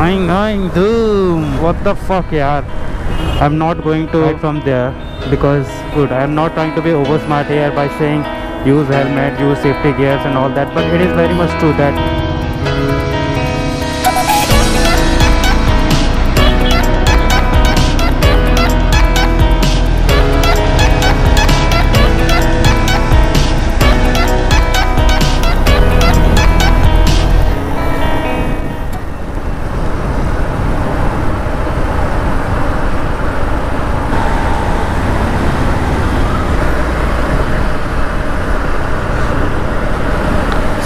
Going doom. What the fuck, yaar? I'm not going to ride from there because good. I'm not trying to be over smart here by saying use helmet, use safety gears and all that, but it is very much true that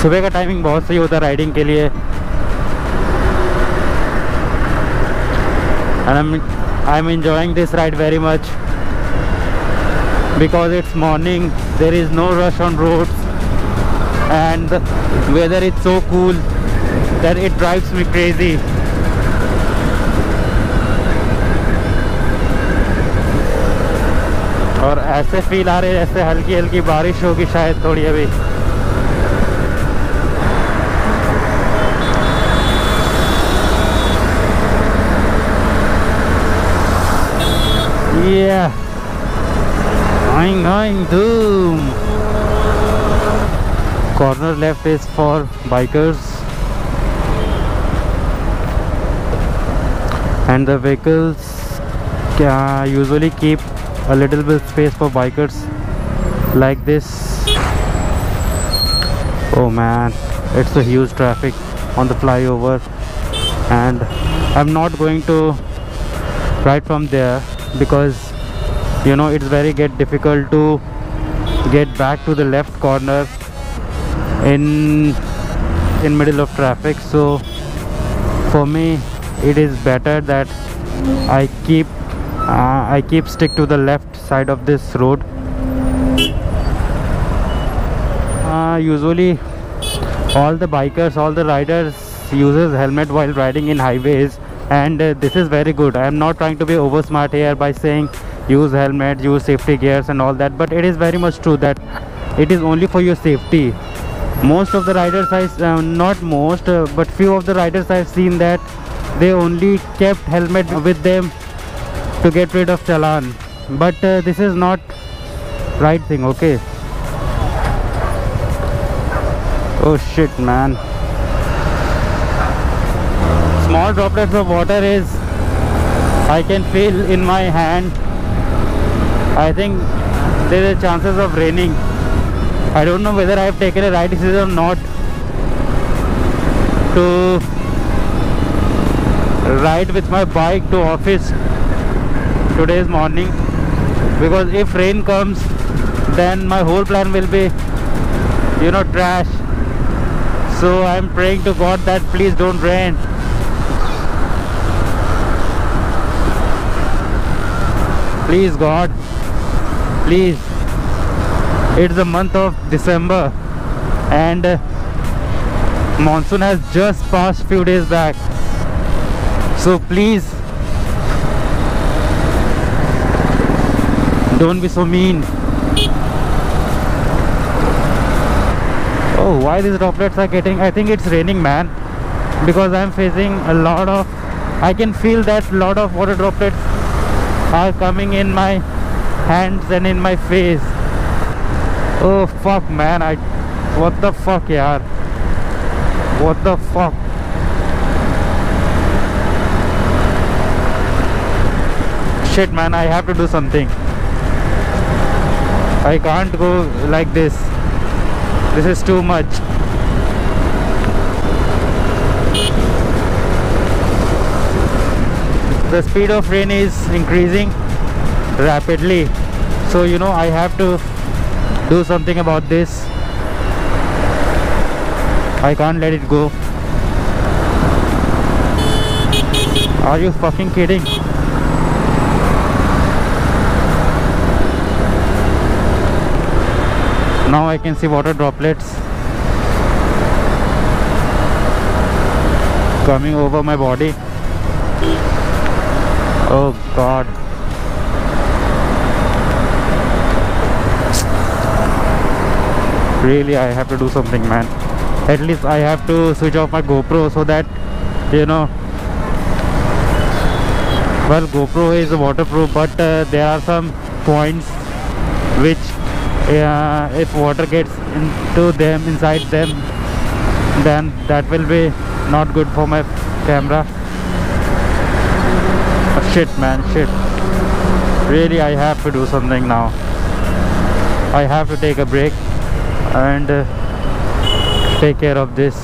सुबह का timing बहुत सही होता है riding के लिए and I'm enjoying this ride very much because it's morning, there is no rush on roads and the weather is so cool that it drives me crazy. और ऐसे फील आ रहे जैसे हल्की हल्की बारिश होगी शायद थोड़ी अभी. Yeah, going doom. Corner left is for bikers and the vehicles usually keep a little bit space for bikers like this. Oh man, it's a huge traffic on the flyover and I'm not going to ride from there because you know it's very difficult to get back to the left corner in middle of traffic. So for me it is better that I keep stick to the left side of this road. Usually all the bikers, all the riders uses helmet while riding in highways and this is very good. I am not trying to be over smart here by saying use helmet, use safety gears and all that, but it is very much true that it is only for your safety. Most of the riders not most but few of the riders I've seen that they only kept helmet with them to get rid of challan, but this is not right thing. Okay, oh shit man, small droplets of water is I can feel in my hand. I think there are chances of raining. I don't know whether I have taken a right decision or not to ride with my bike to office today's morning, because if rain comes then my whole plan will be trash. So I'm praying to God that please don't rain. Please God, please. It's the month of December and monsoon has just passed few days back, so please don't be so mean. Oh, why these droplets are getting, I think it's raining man, because I'm facing a lot of, I can feel that lot of water droplets are coming in my hands and in my face. Oh fuck man, what the fuck yaar, what the fuck. Shit man, I have to do something. I can't go like this. This is too much. The speed of rain is increasing rapidly, so I have to do something about this. I can't let it go. Are you fucking kidding? Now I can see water droplets coming over my body. Oh God. Really, I have to do something man. At least I have to switch off my GoPro so that Well, GoPro is waterproof, but there are some points which if water gets into them, inside them, then that will be not good for my camera. Oh, shit man, shit. Really, I have to do something now. I have to take a break and take care of this.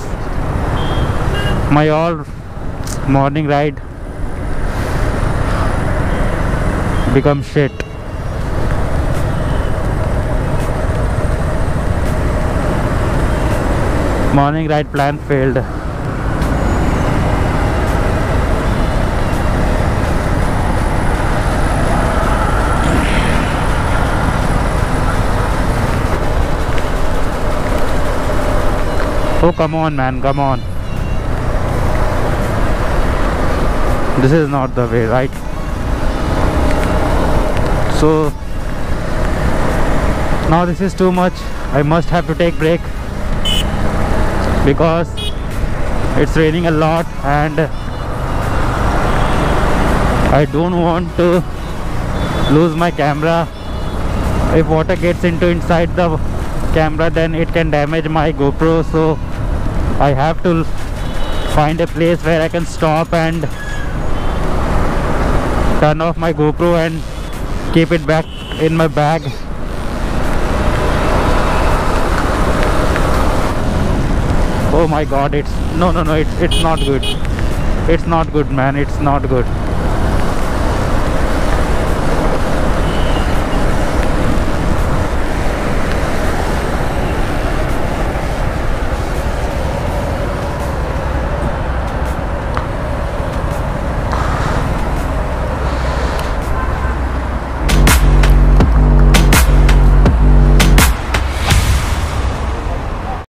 My all morning ride become shit. Morning ride plan failed. Oh, come on man, come on. This is not the way, right? So now this is too much. I must have to take break because it's raining a lot and I don't want to lose my camera. If water gets into inside the camera, then it can damage my GoPro, so I have to find a place where I can stop and turn off my GoPro and keep it back in my bag. Oh my god, it's no, it's not good. It's not good man, it's not good.